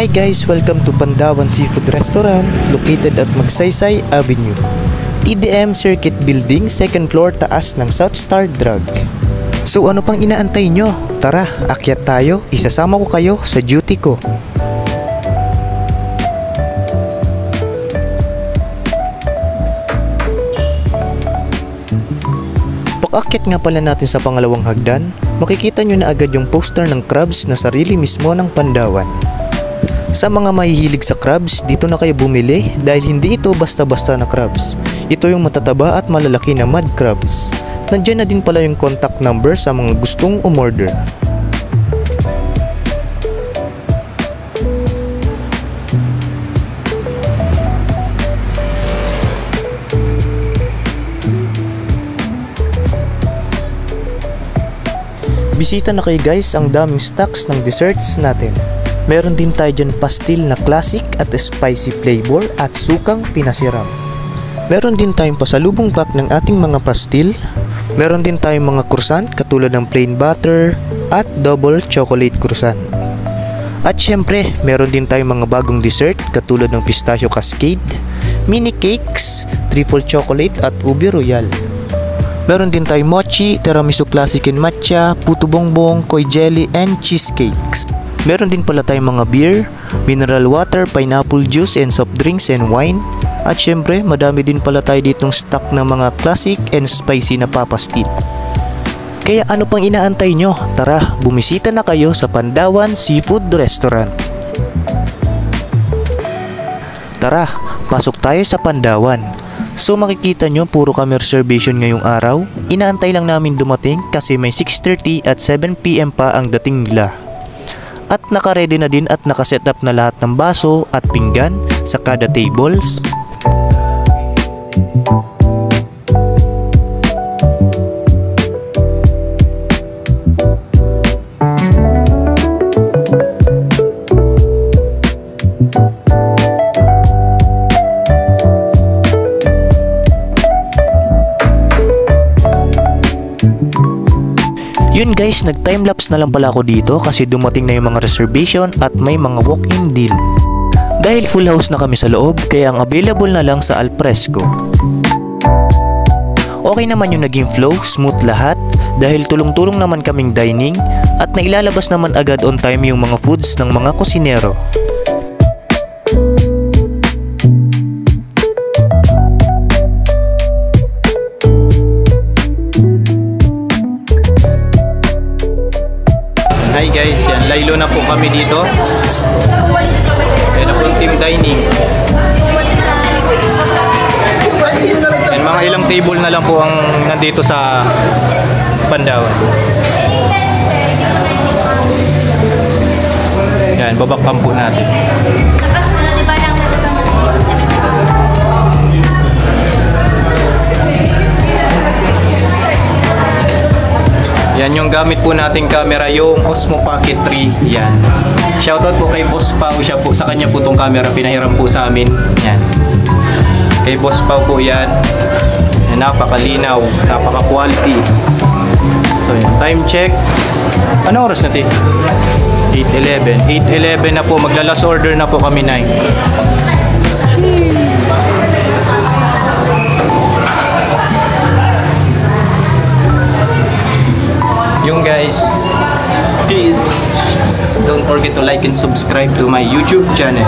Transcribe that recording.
Hi guys! Welcome to Pandawan Seafood Restaurant located at Magsaysay Avenue, TDM Circuit Building, 2nd floor taas ng South Star Drug. So ano pang inaantay nyo? Tara, akyat tayo, isasama ko kayo sa duty ko. Pag-akyat nga pala natin sa pangalawang hagdan, makikita nyo na agad yung poster ng crabs na sarili mismo ng Pandawan. Sa mga mahihilig sa crabs, dito na kayo bumili dahil hindi ito basta-basta na crabs. Ito yung matataba at malalaki na mud crabs. Nandiyan na din pala yung contact number sa mga gustong umorder. Bisita na kayo guys, ang daming stocks ng desserts natin. Meron din tayo dyan pastil na classic at spicy flavor at sukang pinasiram. Meron din tayong pasalubong pack ng ating mga pastil. Meron din tayong mga croissant katulad ng plain butter at double chocolate croissant. At syempre, meron din tayong mga bagong dessert katulad ng pistachio cascade, mini cakes, triple chocolate at ubi royal. Meron din tayong mochi, tiramisu classic and matcha, puto bongbong, koi jelly and cheesecakes. Meron din pala tayong mga beer, mineral water, pineapple juice and soft drinks and wine. At syempre, madami din pala tayo ditong stock ng mga classic and spicy na papastit. Kaya ano pang inaantay nyo? Tara, bumisita na kayo sa Pandawan Seafood Restaurant. Tara, pasok tayo sa Pandawan. So makikita nyo, puro kami reservation ngayong araw. Inaantay lang namin dumating kasi may 6:30 at 7 PM pa ang dating nila. At naka-ready na din at nakaset up na lahat ng baso at pinggan sa kada tables. Yun guys, nag-timelapse na lang pala ako dito kasi dumating na yung mga reservation at may mga walk-in din. Dahil full house na kami sa loob, kaya ang available na lang sa alfresco. Okay naman yung naging flow, smooth lahat dahil tulong-tulong naman kaming dining at nailalabas naman agad on time yung mga foods ng mga kusinero. Hi guys, yan, laylo na po kami dito. Yan na po yung team dining. Yan, mga ilang table na lang po ang nandito sa Pandawan. Yan, babakam po natin. Yan yung gamit po nating camera, yung Osmo Pocket 3. Yan. Shoutout po kay Boss Pao, siya po, sa kanya po tong camera pinahiram po sa amin. Yan. Kay Boss Pao po yan. Yan, napakalinaw, napaka-quality. So yan, time check. Anong oras natin? 8:11. 8:11 na po, magla-last order na po kami 9. Yung guys, please don't forget to like and subscribe to my YouTube channel.